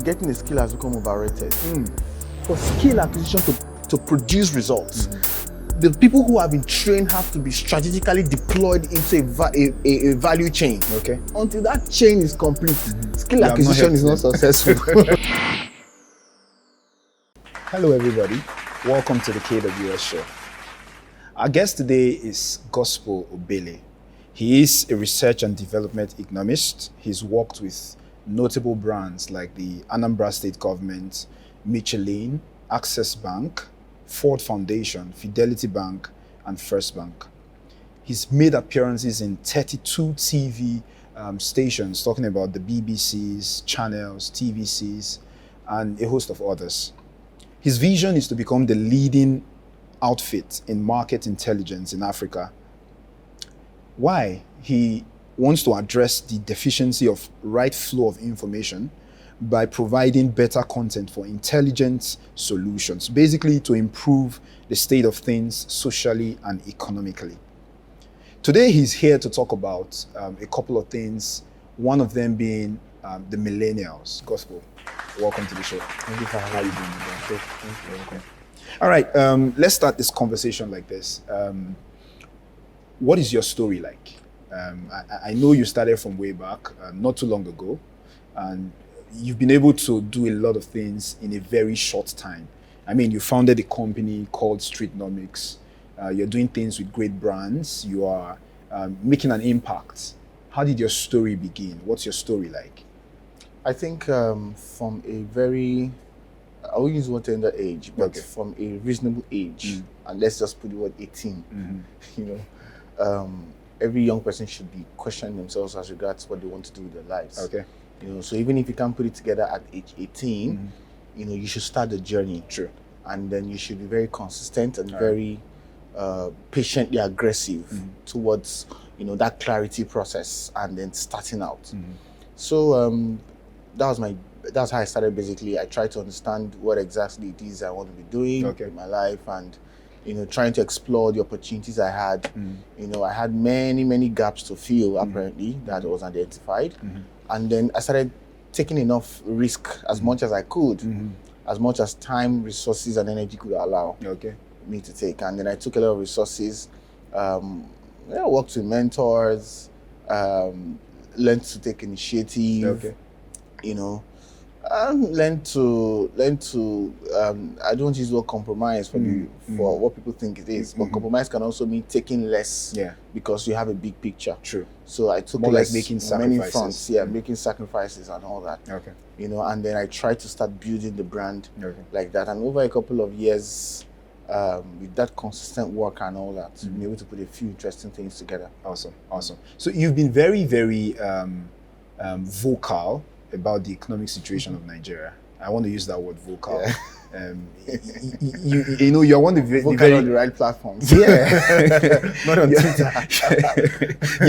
getting a skill has become overrated. For skill acquisition to produce results, the people who have been trained have to be strategically deployed into a value chain. Okay. Until that chain is complete, skill acquisition is not successful. Hello, everybody. Welcome to the KWS show. Our guest today is Gospel Obele. He is a Research and Development Economist. He's worked with notable brands like the Anambra State Government, Michelin, Access Bank, Ford Foundation, Fidelity Bank, and First Bank. He's made appearances in 32 TV stations talking about the BBCs, channels, TVCs, and a host of others. His vision is to become the leading outfit in market intelligence in Africa. Why? He wants to address the deficiency of right flow of information by providing better content for intelligent solutions, basically to improve the state of things socially and economically. Today, he's here to talk about a couple of things, one of them being the Millennials. Gospel, welcome to the show. Thank you for having me. How are you doing? Thank you. Okay. All right, let's start this conversation like this. What is your story like? I know you started from way back, not too long ago, and you've been able to do a lot of things in a very short time. I mean, you founded a company called Streetnomics. You're doing things with great brands. You are making an impact. How did your story begin? What's your story like? I think from a very, I will use what tender age, but Okay. from a reasonable age, and let's just put the word 18, you know, every young person should be questioning themselves as regards what they want to do with their lives. Okay. You know, so even if you can't put it together at age 18, you know, you should start the journey. True. And then you should be very consistent and very patiently aggressive towards, you know, that clarity process and then starting out. So that's how I started. Basically, I tried to understand what exactly it is I want to be doing in my life, and you know, trying to explore the opportunities I had. You know, I had many gaps to fill apparently that was identified, and then I started taking enough risk as much as I could, as much as time, resources, and energy could allow me to take. And then I took a lot of resources, worked with mentors, learned to take initiative. You know, learn to I don't use the word compromise for what people think it is, but compromise can also mean taking less because you have a big picture. True. So I took more less, like making many sacrifices. fronts, making sacrifices and all that. You know, and then I tried to start building the brand like that, and over a couple of years, with that consistent work and all that, to be able to put a few interesting things together. Awesome. So you've been very vocal about the economic situation of Nigeria. I want to use that word, vocal. You know, you're one of the vocal on the right platforms. Not on Twitter.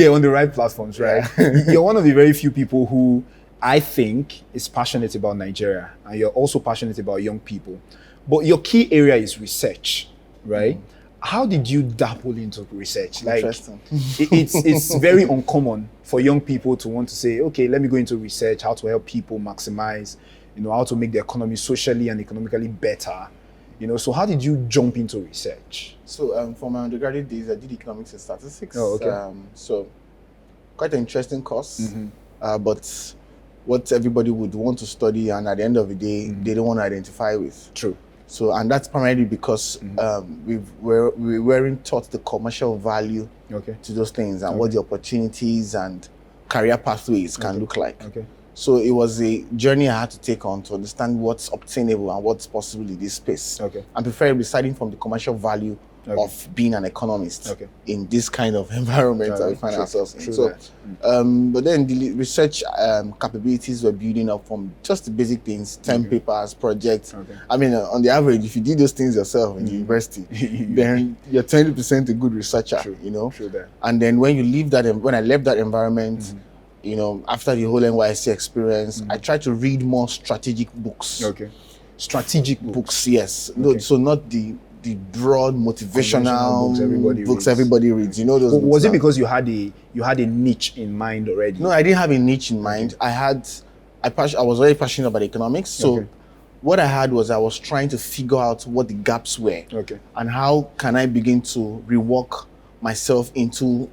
On the right platforms, right? You're one of the very few people who I think is passionate about Nigeria, and you're also passionate about young people. But your key area is research, right? How did you dabble into research? Like, Interesting. it's very uncommon for young people to want to say, okay, let me go into research, how to help people maximize, you know, how to make the economy socially and economically better. You know, so how did you jump into research? So for my undergraduate days, I did economics and statistics. Oh, okay. So quite an interesting course, but what everybody would want to study, and at the end of the day, they don't want to identify with. True. So, and that's primarily because we weren't taught the commercial value to those things and what the opportunities and career pathways can look like. So it was a journey I had to take on to understand what's obtainable and what's possible in this space. And preferably starting from the commercial value of being an economist in this kind of environment that we find ourselves in. So, but then the research capabilities were building up from just the basic things, 10 papers, projects. I mean, on the average, if you did those things yourself in university, then you're 20% a good researcher, you know? And then when you leave that, when I left that environment, you know, after the whole NYSC experience, I tried to read more strategic books. Strategic books, yes. No, so not the broad motivational books everybody reads. You know those. Was it because you had a niche in mind already? No, I didn't have a niche in mind. I had I was very passionate about economics. So Okay. what I had was I was trying to figure out what the gaps were. Okay. And how can I begin to rework myself into,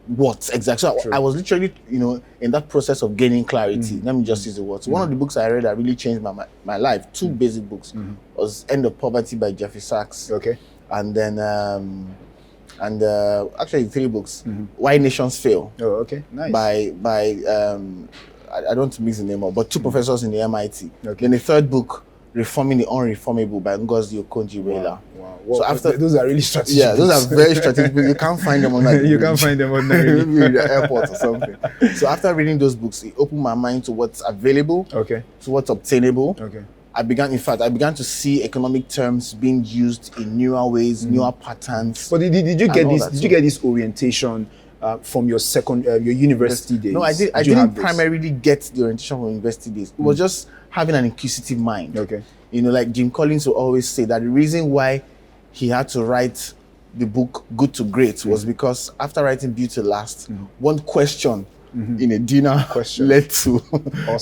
what exactly. So True. I was literally, in that process of gaining clarity. Let me just use the word. So one of the books I read that really changed my life, two basic books, was End of Poverty by Jeffrey Sachs. Okay. And then, actually 3 books. Why Nations Fail. Oh, okay. Nice. By I don't mix the name up, but 2 professors in the MIT. Okay. Then the 3rd book, Reforming the Unreformable by Ngozi Okonjo-Iweala. Wow. So after those are really strategic. Yeah, those books. are very strategic books. You can't find them on You can't find them ordinarily. maybe in the airport or something. So after reading those books, it opened my mind to what's available, Okay. to what's obtainable. Okay. I began to see economic terms being used in newer ways, newer patterns. But did you get all this? that Did you get this orientation from your your university days? No, I you didn't have this? primarily get the orientation from university days. It was just having an inquisitive mind. Okay. Like Jim Collins will always say that the reason why he had to write the book Good to Great was because after writing Built to Last, one question in a dinner led to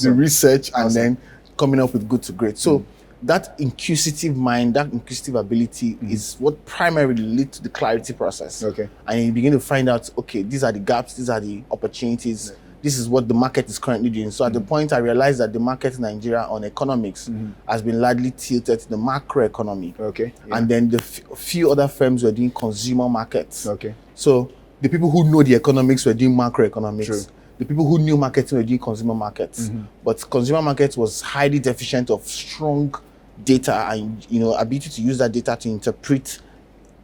the research and then coming up with Good to Great. So that inquisitive mind, that inquisitive ability is what primarily leads to the clarity process. Okay. And you begin to find out, okay, these are the gaps, these are the opportunities, this is what the market is currently doing. So at the point I realized that the market in Nigeria on economics has been largely tilted to the macro economy. Okay. Yeah. And then the few other firms were doing consumer markets. Okay. So the people who know the economics were doing macroeconomics. True. The people who knew marketing were doing consumer markets. But consumer markets was highly deficient of strong data and ability to use that data to interpret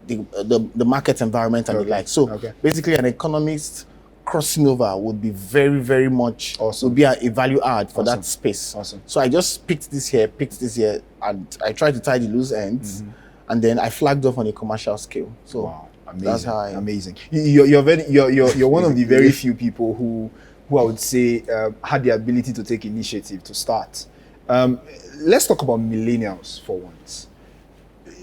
the market environment and the like. So basically an economist crossing over would be very, very much would be a value add for that space. Awesome. So I just picked this here, and I tried to tie the loose ends, and then I flagged off on a commercial scale. So wow, amazing. That's how amazing. You're one of the very few people who I would say had the ability to take initiative to start. Let's talk about millennials for once.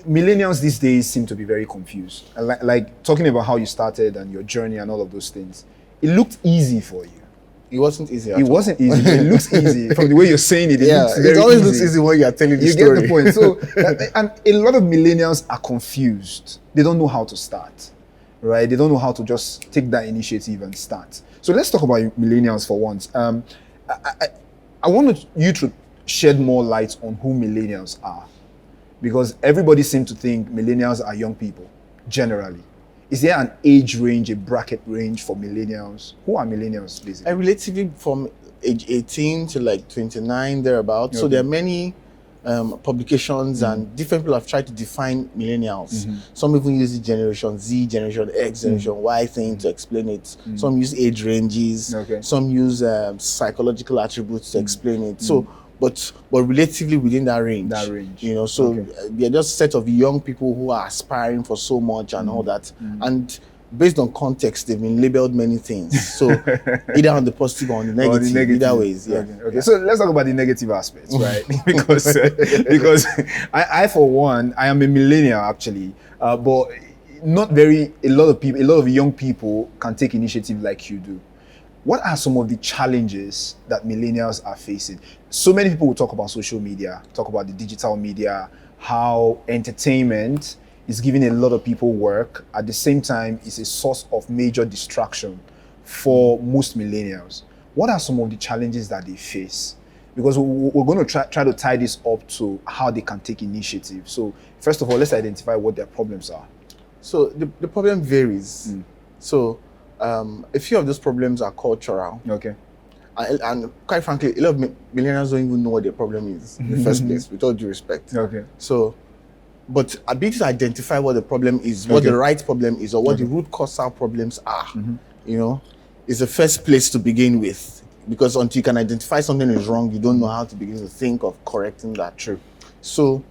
Millennials these days seem to be very confused. Like talking about how you started and your journey and all of those things. It looked easy for you. It wasn't easy. It wasn't easy. But it looks easy from the way you're saying it. It always looks easy when you're telling the story. You get the point. So, and a lot of millennials are confused. They don't know how to start, right? They don't know how to just take that initiative and start. So let's talk about millennials for once. I want you to shed more light on who millennials are, because everybody seems to think millennials are young people, generally. Is there an age range, a bracket range for millennials? Who are millennials, basically? Relatively from age 18 to like 29, thereabout. Okay. So there are many publications and different people have tried to define millennials. Some even use the Generation Z, Generation X, Generation Y thing to explain it. Some use age ranges. Some use psychological attributes to explain it. So, but relatively within that range. So they're just a set of young people who are aspiring for so much and all that. And based on context, they've been labeled many things. So either on the positive or on the negative, either ways. Yeah. Okay. So let's talk about the negative aspects, right? because I for one, I am a millennial actually, but not a lot of young people can take initiative like you do. What are some of the challenges that millennials are facing? So many people will talk about social media, talk about the digital media, how entertainment is giving a lot of people work. At the same time, it's a source of major distraction for most millennials. What are some of the challenges that they face? Because we're going to try to tie this up to how they can take initiative. So first of all, let's identify what their problems are. So the problem varies. So a few of those problems are cultural. Okay. And quite frankly, a lot of millennials don't even know what their problem is in the first place, with all due respect. Okay. So, but ability to identify what the problem is, what the right problem is, or what the root causal problems are, is the first place to begin with. Because until you can identify something is wrong, you don't know how to begin to think of correcting that. True. So,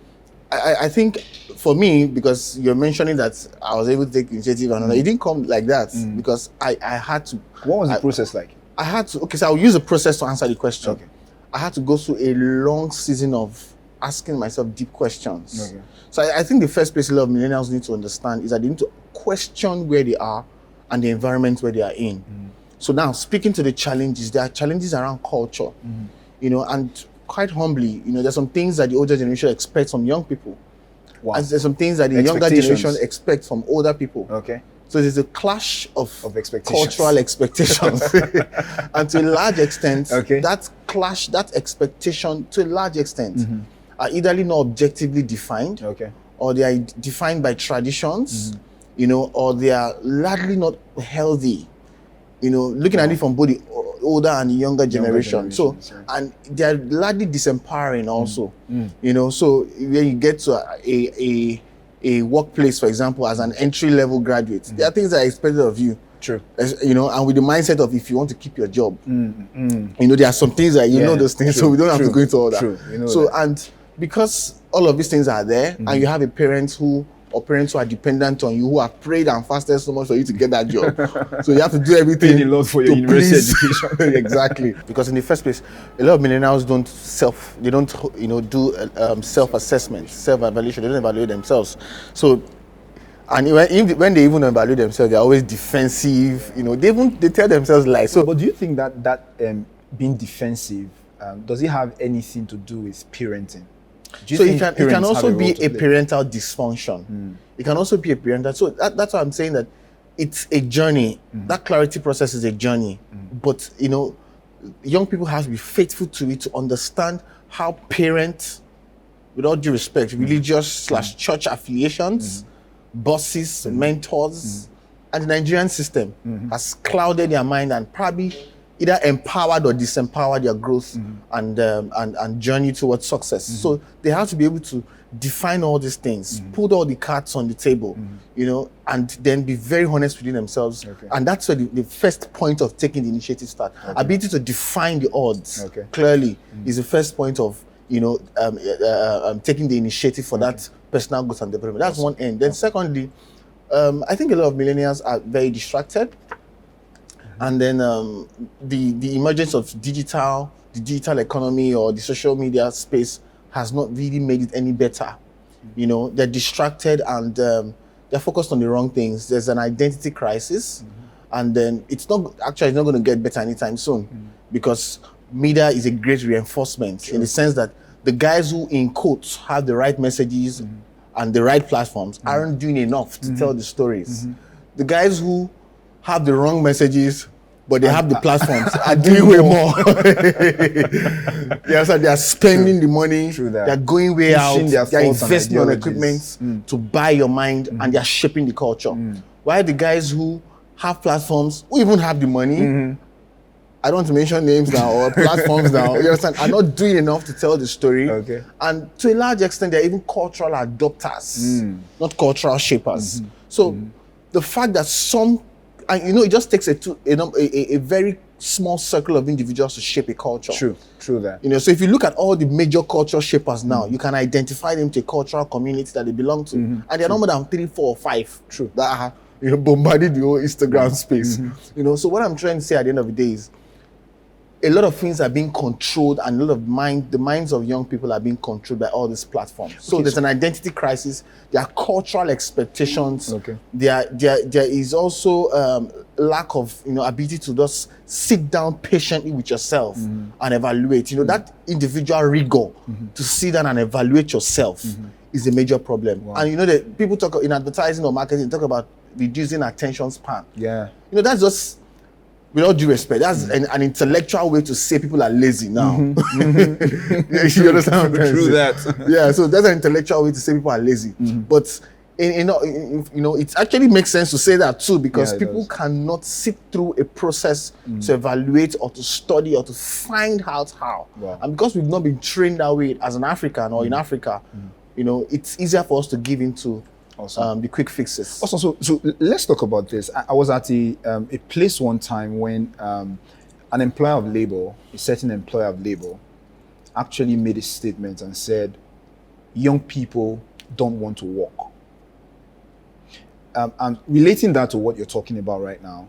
I think for me, because you're mentioning that I was able to take initiative and it didn't come like that because I had to. What was the process like? I had to, so I'll use the process to answer the question. Okay. I had to go through a long season of asking myself deep questions. Okay. So I think the first place a lot of millennials need to understand is that they need to question where they are and the environment where they are in. So now, speaking to the challenges, there are challenges around culture. and quite humbly, there's some things that the older generation expects from young people. Wow. And there's some things that the younger generation expects from older people. Okay. So there's a clash of expectations. cultural expectations. And to a large extent, that clash, that expectation, to a large extent, are either not objectively defined, or they are defined by traditions, or they are largely not healthy, looking at it from both the older and the younger generation. So, and they are largely disempowering also, so when you get to a workplace, for example, as an entry-level graduate, there are things that are expected of you. True. And with the mindset of if you want to keep your job, there are some things that know those things, so we don't have to go into all that. True. So, and because all of these things are there, and you have a parents who are dependent on you, who have prayed and fasted so much for you to get that job. So you have to do everything. Pay a lot for your university education. Exactly. Because in the first place, a lot of millennials don't do self-assessment, self-evaluation. They don't evaluate themselves. So, and when they even evaluate themselves, they're always defensive. They tell themselves lies. So, but do you think that being defensive, does it have anything to do with parenting? So it can also be a parental dysfunction. It can also be a parental. So that's why I'm saying that it's a journey. That clarity process is a journey. But young people have to be faithful to it to understand how parents, with all due respect, religious / church affiliations, bosses, mentors, and the Nigerian system has clouded their mind and probably either empowered or disempowered their growth and journey towards success. So they have to be able to define all these things, put all the cards on the table, and then be very honest within themselves. And that's where the first point of taking the initiative starts. Ability to define the odds clearly is the first point of taking the initiative for that personal growth and development. That's one end. Then secondly, I think a lot of millennials are very distracted. And then the emergence of the digital economy or the social media space has not really made it any better. They're distracted and they're focused on the wrong things. There's an identity crisis, and then it's not going to get better anytime soon, because media is a great reinforcement in the sense that the guys who, in quotes, have the right messages and the right platforms aren't doing enough to tell the stories. The guys who have the wrong messages, but they have the platforms, are doing way more. They are spending the money, they're going way out, they're investing on equipment to buy your mind, and they're shaping the culture. While the guys who have platforms, who even have the money, I don't want to mention names now or platforms now, you understand, are not doing enough to tell the story. And to a large extent, they're even cultural adopters, not cultural shapers. So the fact that and it just takes a very small circle of individuals to shape a culture. True that. So if you look at all the major culture shapers now, you can identify them to a cultural community that they belong to. And they're no more than 3, 4, or 5 that have bombarded the whole Instagram space. So what I'm trying to say at the end of the day is, a lot of things are being controlled, and a lot of the minds of young people are being controlled by all these platforms. So there's an identity crisis. There are cultural expectations. There is also lack of ability to just sit down patiently with yourself and evaluate. That individual rigor to sit down and evaluate yourself is a major problem. And that people talk in advertising or marketing, talk about reducing attention span. That's just, with all due respect, that's an intellectual way to say people are lazy now. You understand what I'm True that. So that's an intellectual way to say people are lazy. But it actually makes sense to say that too, because people cannot sit through a process to evaluate or to study or to find out how. And because we've not been trained that way as an African or in Africa, it's easier for us to give into the quick fixes. Also, so let's talk about this. I was at a place one time when an employer of labor, a certain employer of labor, actually made a statement and said, young people don't want to work. And relating that to what you're talking about right now,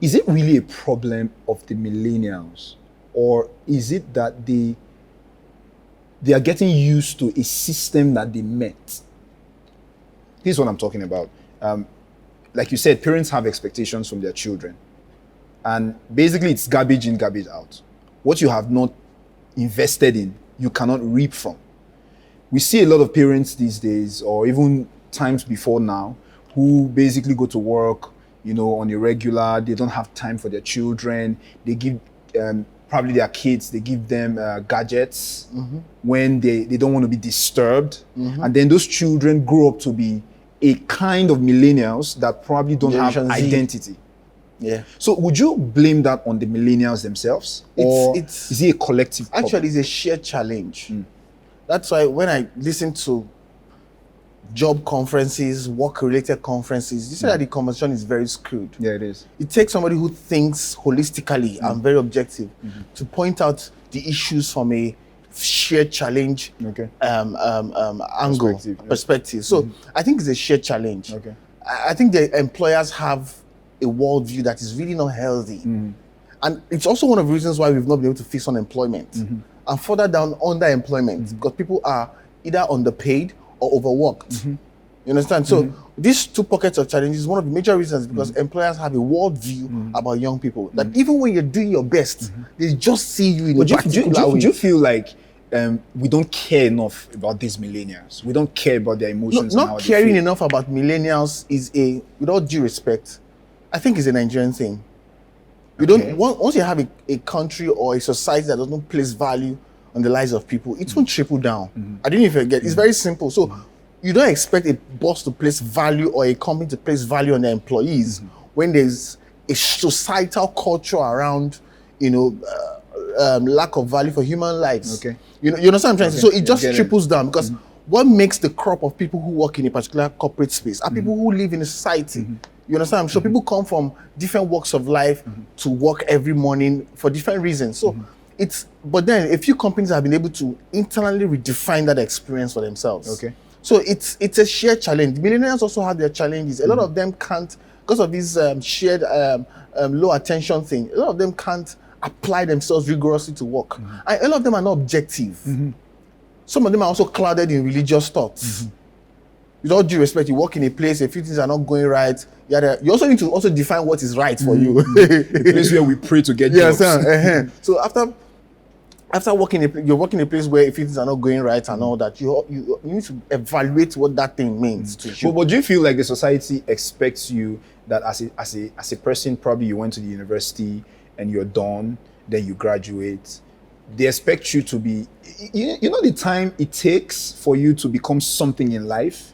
is it really a problem of the millennials, or is it that they are getting used to a system that they met? This is what I'm talking about. Like you said, parents have expectations from their children. And basically, it's garbage in, garbage out. What you have not invested in, you cannot reap from. We see a lot of parents these days, or even times before now, who basically go to work, on a regular. They don't have time for their children. They give probably their kids, they give them gadgets when they don't want to be disturbed. And then those children grow up to be a kind of millennials that probably don't have identity. Yeah. So would you blame that on the millennials themselves? Or is it a collective problem? Actually, it's a shared challenge. That's why when I listen to job conferences, work-related conferences, you see that the conversation is very skewed. Yeah, it is. It takes somebody who thinks holistically and very objective to point out the issues from a shared challenge angle, perspective. So I think it's a shared challenge. Okay. I think the employers have a worldview that is really not healthy. And it's also one of the reasons why we've not been able to fix unemployment. And further down, underemployment, because people are either underpaid or overworked. You understand? So these two pockets of challenges, one of the major reasons, because employers have a worldview about young people, that even when you're doing your best, they just see you in a particular way. Do you feel like we don't care enough about these millennials? We don't care about their emotions? Not caring enough about millennials is with all due respect, I think it's a Nigerian thing. You don't, once you have a country or a society that doesn't place value on the lives of people, it won't trickle down. I didn't even get. It's very simple. So you don't expect a boss to place value or a company to place value on their employees when there's a societal culture around, lack of value for human lives. You understand what I'm trying to say? So it just triples down, because what makes the crop of people who work in a particular corporate space are people who live in a society. You understand? So people come from different walks of life to work every morning for different reasons. So but then a few companies have been able to internally redefine that experience for themselves. So it's a shared challenge. Millennials also have their challenges. A lot of them can't, because of this shared low attention thing, a lot of them can't apply themselves rigorously to work. And a lot of them are not objective. Some of them are also clouded in religious thoughts. With all due respect, you work in a place, a few things are not going right. You also need to also define what is right for you. The place where we pray to get jobs. So after working, you're working in a place where a few things are not going right and all that, you need to evaluate what that thing means to you. But do you feel like the society expects you that as a person, probably you went to the university and you're done, then you graduate, they expect you to be, the time it takes for you to become something in life?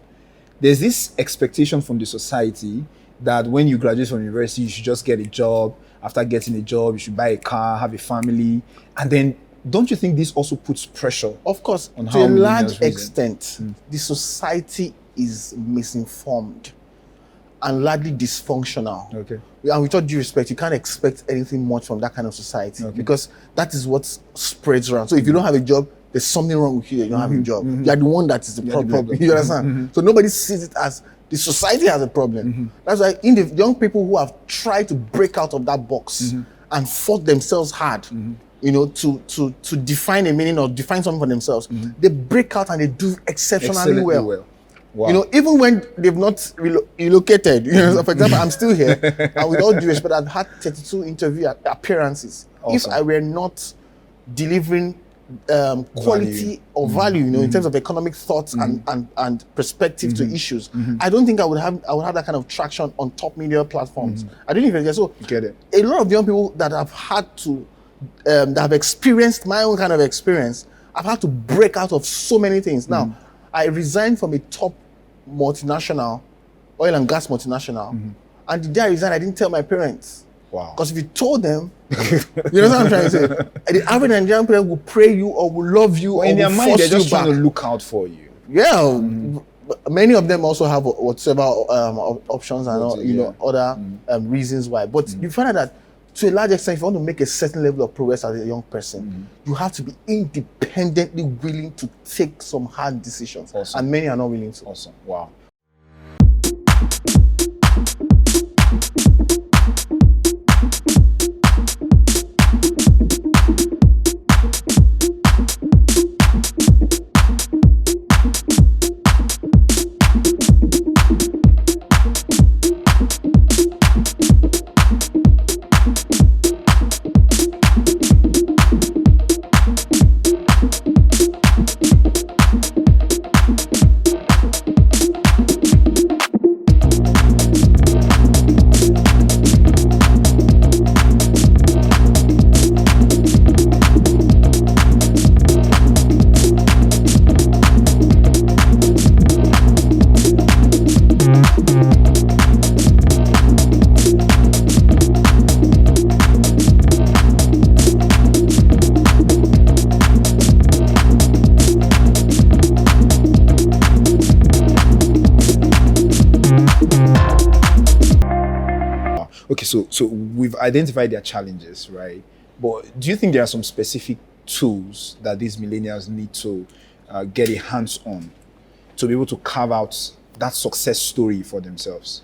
There's this expectation from the society that when you graduate from university, you should just get a job. After getting a job, you should buy a car, have a family. And then, don't you think this also puts pressure? Of course, on to how a large extent, the society is misinformed and largely dysfunctional. And with all due respect, you can't expect anything much from that kind of society, because that is what spreads around. So if you don't have a job, there's something wrong with you. You don't have a job. You are the one that is the problem. You understand? So nobody sees it as the society has a problem. That's why in the young people who have tried to break out of that box and fought themselves hard, to define a meaning or define something for themselves, they break out and they do exceptionally well. Wow. Even when they've not relocated. For example, I'm still here, and with all due respect, I've had 32 interview appearances. Awesome. If I were not delivering quality or value, in terms of economic thoughts and perspective to issues, I don't think I would have that kind of traction on top media platforms. I didn't even get so. Get it. A lot of young people that have had to, that have experienced my own kind of experience, I've had to break out of so many things. Now, I resigned from a top multinational, oil and gas multinational, and the day I resigned, I didn't tell my parents. Wow. Because if you told them, you know what I'm trying to say? The average Nigerian parent will pray you or will love you, or in their will mind, force they're just you back. trying to look out for you. Yeah. Many of them also have whatever options and other reasons why. But you find out that to a large extent, if you want to make a certain level of progress as a young person, you have to be independently willing to take some hard decisions. Awesome. And many are not willing to. Awesome. Wow. so we've identified their challenges, right? But do you think there are some specific tools that these millennials need to get a hands on to be able to carve out that success story for themselves?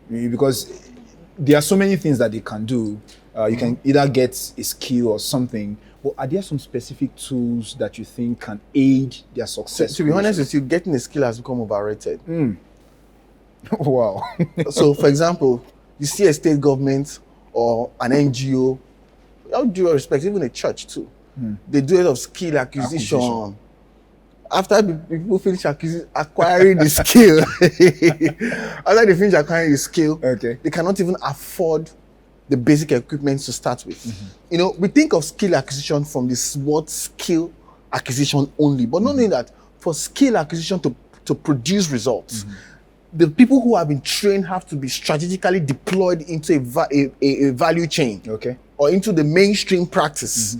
Because there are so many things that they can do. You can either get a skill or something, but are there some specific tools that you think can aid their success? To be honest with you, getting a skill has become overrated. Wow. So, for example, you see a state government or an NGO, all due respect, even a church too, they do a lot of skill acquisition. After people finish acquiring the skill, after they finish acquiring the skill, they cannot even afford the basic equipment to start with. You know, we think of skill acquisition from this word skill acquisition only, but not only that, for skill acquisition to produce results, the people who have been trained have to be strategically deployed into a value chain, or into the mainstream practice.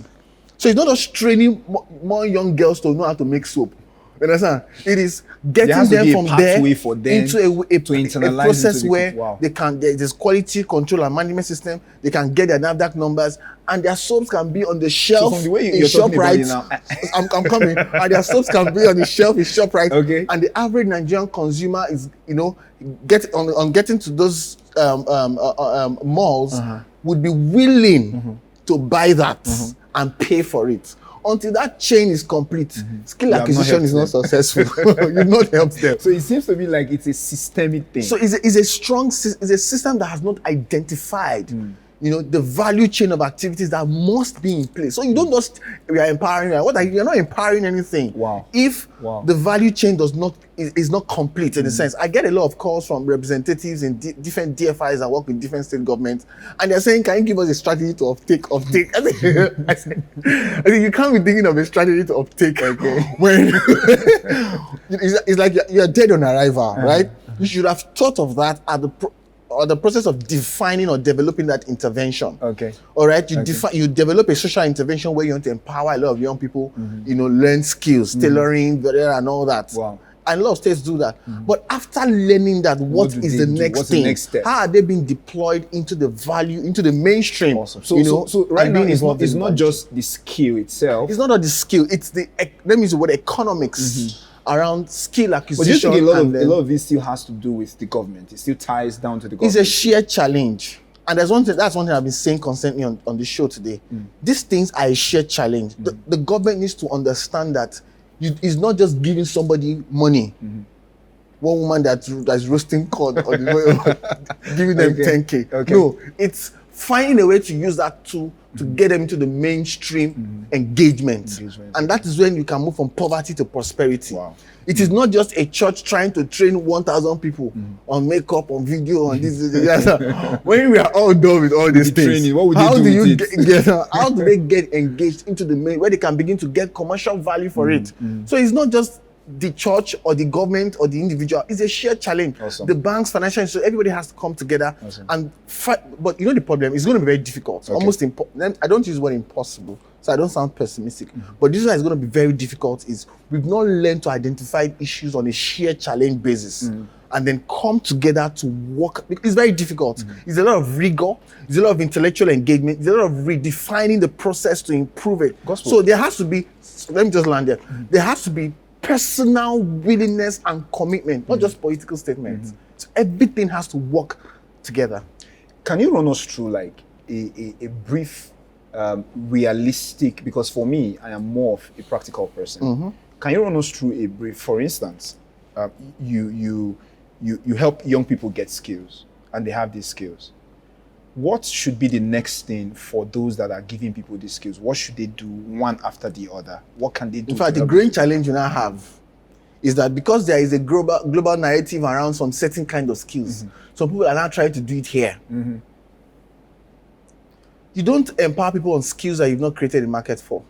So it's not just training more young girls to know how to make soap. You understand? It is getting them from there into a process where they can, there's quality control and management system. They can get their NAFDAC numbers, and their soaps can be on the shelf in ShopRite. I'm coming. And their soaps can be on the shelf in ShopRite. And the average Nigerian consumer is, you know, getting to those malls would be willing to buy that and pay for it. Until that chain is complete, skill acquisition is not successful. You've not helped them. So it seems to me like it's a systemic thing. So it's a system that has not identified, you know, the value chain of activities that must be in place. So you don't just, we are empowering. You're not empowering anything. If the value chain is not complete in a sense. I get a lot of calls from representatives in different DFIs that work with different state governments, and they're saying, "Can you give us a strategy to uptake?" I said, you can't be thinking of a strategy to uptake when it's like you're dead on arrival, right? You should have thought of that at the process of defining or developing that intervention. All right. You develop a social intervention where you want to empower a lot of young people, you know, learn skills, tailoring, and all that. And a lot of states do that. But after learning that, what is the next thing? Next step? How are they being deployed into the value, into the mainstream? So, you know, so right now it's not just the skill itself. It's not the skill. It's the, let me use the word economics around skill acquisition. But do you think a lot of this still has to do with the government? It still ties down to the government. It's a shared challenge. And that's one thing I've been saying constantly on the show today. These things are a shared challenge. The government needs to understand that it's not just giving somebody money. One woman that's roasting corn or giving them 10K. No, it's finding a way to use that tool to get them into the mainstream engagement. And that is when you can move from poverty to prosperity. It is not just a church trying to train 1,000 people on makeup, on video, on this. When we are all done with all these things, how do they get engaged into the main, where they can begin to get commercial value for it? So it's not just the church or the government or the individual. It's a shared challenge. The banks, financial institutions, everybody has to come together and fight. But you know the problem, it's going to be very difficult. Almost impossible. I don't use the word impossible, so I don't sound pessimistic. But this one is going to be very difficult. Is we've not learned to identify issues on a shared challenge basis and then come together to work. It's very difficult. It's a lot of rigor. It's a lot of intellectual engagement. It's a lot of redefining the process to improve it. So there has to be, let me just land there. There has to be personal willingness and commitment, not just political statements. So everything has to work together. Can you run us through like a brief, realistic, because for me, I am more of a practical person. Can you run us through a brief, for instance, you help young people get skills and they have these skills. What should be the next thing for those that are giving people these skills? What should they do one after the other? What can they do? In fact, the great challenge you now have is that because there is a global narrative around some certain kind of skills, some people are now trying to do it here. You don't empower people on skills that you've not created a market for.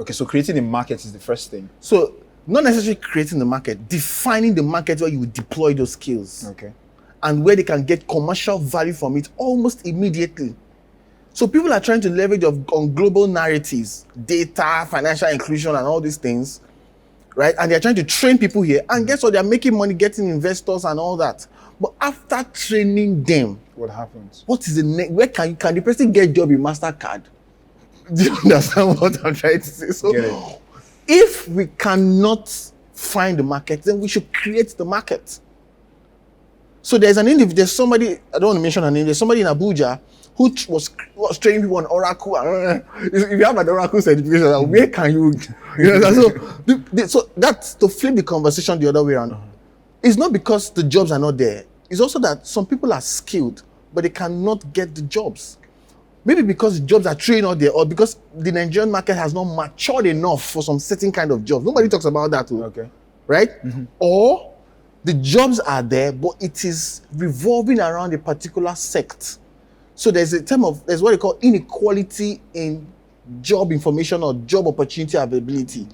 Okay, so creating a market is the first thing. So not necessarily creating the market, defining the market where you will deploy those skills. And where they can get commercial value from it almost immediately. So people are trying to leverage on global narratives, data, financial inclusion, and all these things, right? And they're trying to train people here. And guess what? They're making money, getting investors and all that. But after training them, What happens? What is the next? Where can the person get job in MasterCard? Do you understand what I'm trying to say? So, Get it. if we cannot find the market, then we should create the market. So there's somebody, I don't want to mention her name, there's somebody in Abuja who was training people on Oracle. If you have an Oracle certification, where can you know? So that's to flip the conversation the other way around. It's not because the jobs are not there. It's also that some people are skilled, but they cannot get the jobs. Maybe because the jobs are trained out there, or because the Nigerian market has not matured enough for some certain kind of jobs. Nobody talks about that too. Okay. Right? Or the jobs are there, but it is revolving around a particular sect. So there's what they call inequality in job information or job opportunity availability,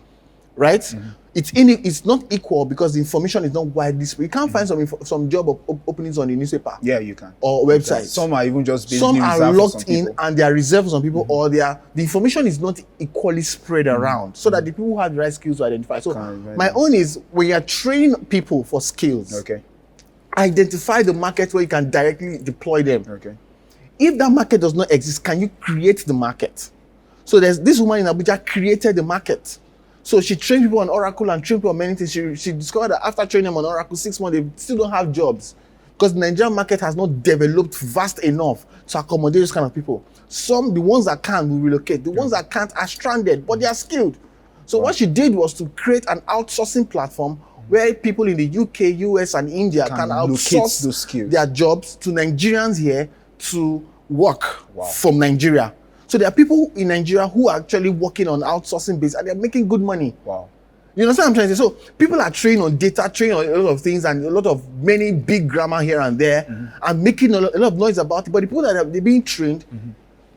right? It's not equal because the information is not widely spread. You can't find some job openings on the newspaper. Yeah, you can. Or websites. Some are even just some are locked in and they are reserved for some people, or the information is not equally spread around, so that the people who have the right skills to identify. So my own is, when you are training people for skills, okay, identify the market where you can directly deploy them. Okay. If that market does not exist, can you create the market? So there's this woman in Abuja created the market. So she trained people on Oracle and trained people on many things. She discovered that after training them on Oracle, 6 months, they still don't have jobs because the Nigerian market has not developed vast enough to accommodate those kind of people. The ones that can will relocate. The ones that can't are stranded, but they are skilled. So what she did was to create an outsourcing platform where people in the UK, US, and India can outsource their jobs to Nigerians here to work from Nigeria. So there are people in Nigeria who are actually working on outsourcing base and they're making good money. Wow. You understand what I'm trying to say? So people are trained on data, trained on a lot of things, and a lot of many big grammar here and there, and making a lot of noise about it. But the people that they're being trained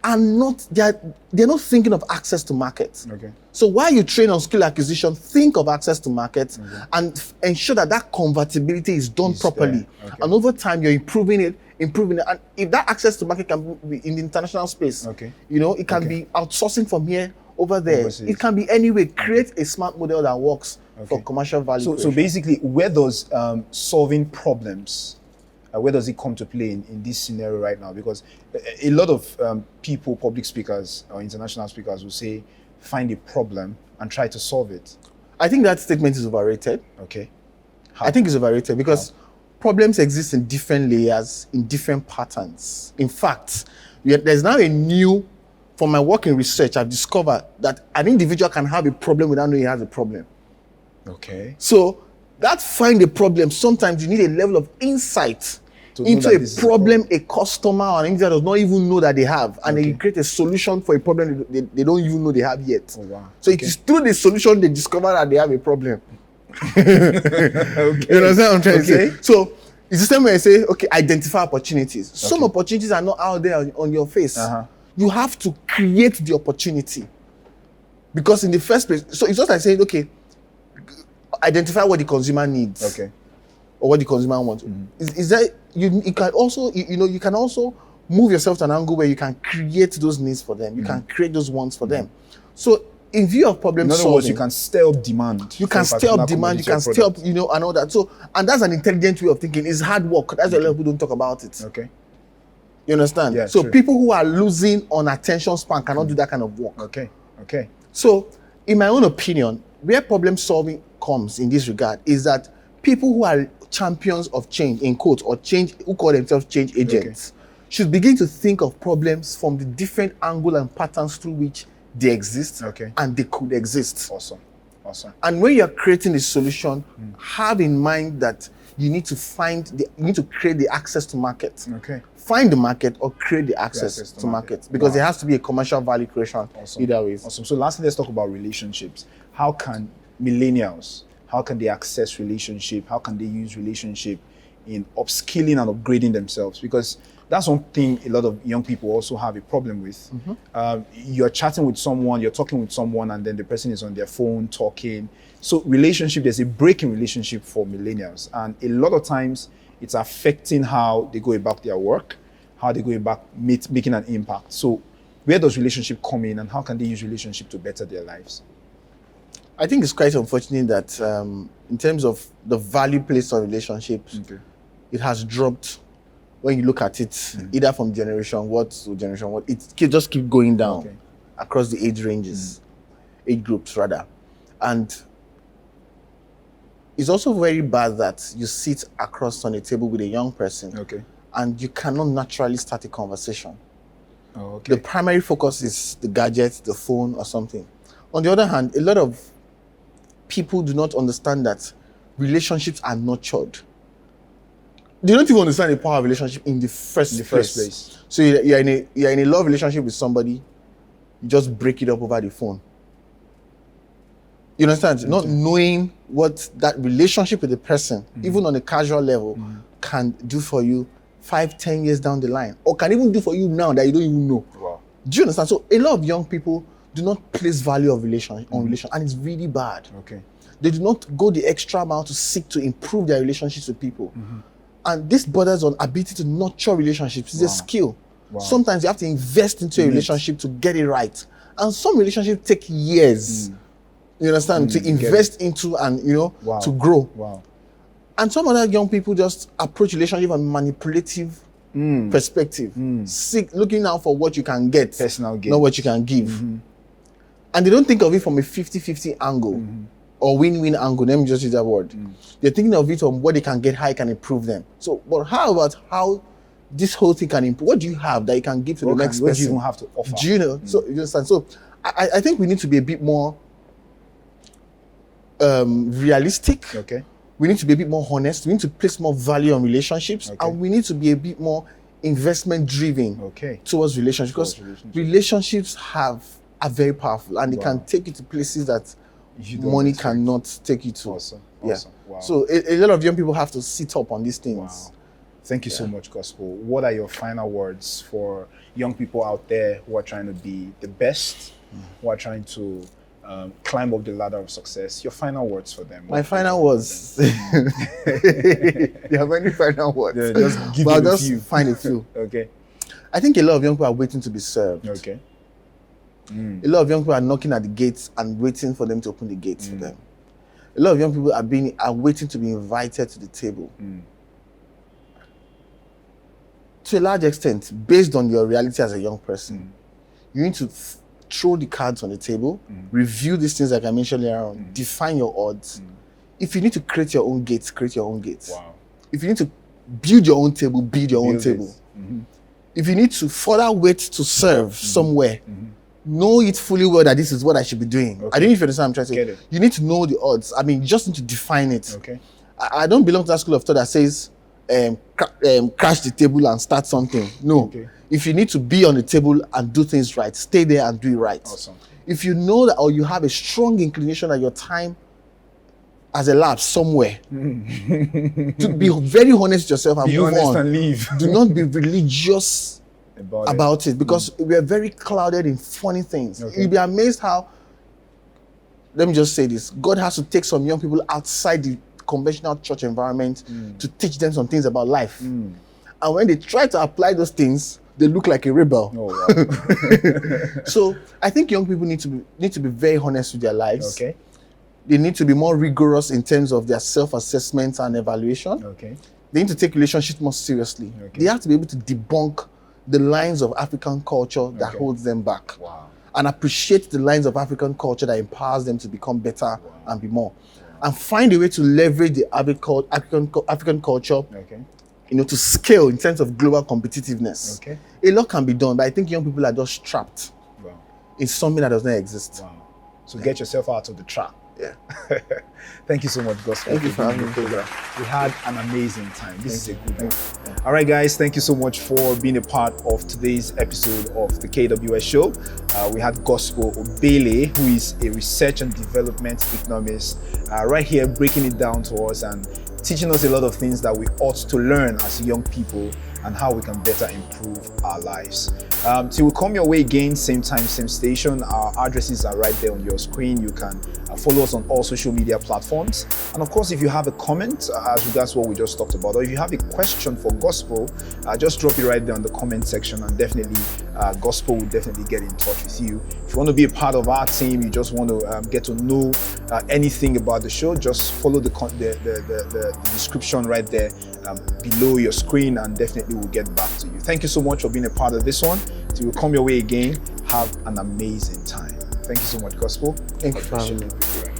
are not, they're not thinking of access to markets. Okay. So while you train on skill acquisition, think of access to markets and ensure that convertibility is done properly. Okay. And over time, you're improving it. And if that access to market can be in the international space, it can be outsourcing from here over there. Overseas. It can be anyway. Create a smart model that works for commercial value. So basically, where does solving problems, where does it come to play in this scenario right now? Because a lot of people, public speakers or international speakers, will say, find a problem and try to solve it. I think that statement is overrated. Okay. How? I think it's overrated because problems exist in different layers, in different patterns. In fact, there's now from my work in research, I've discovered that an individual can have a problem without knowing he has a problem. Okay. So that find a problem, sometimes you need a level of insight into a problem a customer or an individual does not even know that they have, and then you create a solution for a problem they don't even know they have yet. Oh, wow. So it is through the solution they discover that they have a problem. You understand what I'm trying to say? So it's the same way I say, identify opportunities. Some opportunities are not out there on your face. You have to create the opportunity. Because in the first place, so it's just like saying, identify what the consumer needs. Or what the consumer wants. Is that you can also, you can also move yourself to an angle where you can create those needs for them. You can create those wants for them. So in view of problem solving, in other words, you can stir up demand. You can stir up demand. You can stir up, and all that. So, and that's an intelligent way of thinking. It's hard work. That's why a lot of people don't talk about it. Okay. You understand? Yeah, so true. People who are losing on attention span cannot do that kind of work. Okay. So, in my own opinion, where problem solving comes in this regard is that people who are champions of change, in quotes, or change, who call themselves change agents, should begin to think of problems from the different angle and patterns through which they exist and they could exist. Awesome. And when you're creating a solution, have in mind that you need to create the access to market. Find the market or create the access to market, because there has to be a commercial value creation either way. Awesome. So lastly, let's talk about relationships. How can millennials, how can they access relationship? How can they use relationship in upskilling and upgrading themselves? Because that's one thing a lot of young people also have a problem with. You're chatting with someone, you're talking with someone, and then the person is on their phone talking. So relationship, there's a break in relationship for millennials. And a lot of times it's affecting how they go about their work, how they go about making an impact. So where does relationship come in, and how can they use relationship to better their lives? I think it's quite unfortunate that in terms of the value placed on relationships, it has dropped when you look at it, either from generation what to generation what, just keep going down across the age ranges, age groups rather. And it's also very bad that you sit across on a table with a young person and you cannot naturally start a conversation. The primary focus is the gadget, the phone or something. On the other hand, a lot of people do not understand that relationships are nurtured. They don't even understand the power of relationship in the first place. So you're in a love relationship with somebody, you just break it up over the phone. You understand? Not knowing what that relationship with the person, even on a casual level, can do for you 5-10 years down the line, or can even do for you now that you don't even know. Wow. Do you understand? So a lot of young people do not place value of relation, and it's really bad. They do not go the extra mile to seek to improve their relationships with people. And this borders on ability to nurture relationships. It's a skill. Sometimes you have to invest into a relationship to get it right. And some relationships take years. You understand? To invest into and, to grow. And some other young people just approach relationship on manipulative perspective. Looking out for what you can get, personal gain, not what you can give. And they don't think of it from a 50-50 angle or win-win angle. Let me just use that word. They're thinking of it from what they can get, how it can improve them. So, but how about how this whole thing can improve? What do you have that you can give to the next person? What do you even have to offer? Do you know? So, you understand? So, I think we need to be a bit more realistic. We need to be a bit more honest. We need to place more value on relationships, and we need to be a bit more investment driven towards relationships, because relationships are very powerful, and they can take you to places that money cannot take you to. So a lot of young people have to sit up on these things. Thank you so much, Gospel. What are your final words for young people out there who are trying to be the best, who are trying to climb up the ladder of success? Your final words for them. My final words. You have any final words? Yeah, just give but me I'll a just few. find a few. I think a lot of young people are waiting to be served. A lot of young people are knocking at the gates and waiting for them to open the gates for them. A lot of young people are waiting to be invited to the table. To a large extent, based on your reality as a young person, you need to throw the cards on the table, review these things like I mentioned earlier on, define your odds. If you need to create your own gates, create your own gates. If you need to build your own table, build your own table. If you need to further wait to serve somewhere, know it fully well that this is what I should be doing. I don't know if you understand what I'm trying to say. You need to know the odds. I mean, you just need to define it. I don't belong to that school of thought that says crash the table and start something. No. If you need to be on the table and do things right, stay there and do it right. If you know that, or you have a strong inclination that your time has elapsed somewhere, to be very honest with yourself and move on. And leave. Do not be religious about it, because we are very clouded in funny things. You'll be amazed how, let me just say this, God has to take some young people outside the conventional church environment to teach them some things about life. And when they try to apply those things, they look like a rebel. So I think young people need to be very honest with their lives. They need to be more rigorous in terms of their self-assessment and evaluation. They need to take relationships more seriously. They have to be able to debunk the lines of African culture that holds them back. And appreciate the lines of African culture that empowers them to become better and be more. And find a way to leverage the African culture to scale in terms of global competitiveness. A lot can be done, but I think young people are just trapped in something that does not exist. So get yourself out of the trap. Thank you so much, Gospel. Thank you for having me. We had an amazing time. This is a good one. All right, guys, thank you so much for being a part of today's episode of the KWS show. We had Gospel Obele, who is a research and development economist, right here breaking it down to us and teaching us a lot of things that we ought to learn as young people and how we can better improve our lives. Till we come your way again, same time, same station. Our addresses are right there on your screen. You can follow us on all social media platforms. And of course, if you have a comment as regards what we just talked about, or if you have a question for Gospel, just drop it right there on the comment section, and definitely Gospel will definitely get in touch with you. If you want to be a part of our team, you just want to get to know anything about the show, just follow the description right there, below your screen, and definitely we'll get back to you. Thank you so much for being a part of this one. Till we come your way again, have an amazing time. Thank you so much, Gospel. Thank you for having me.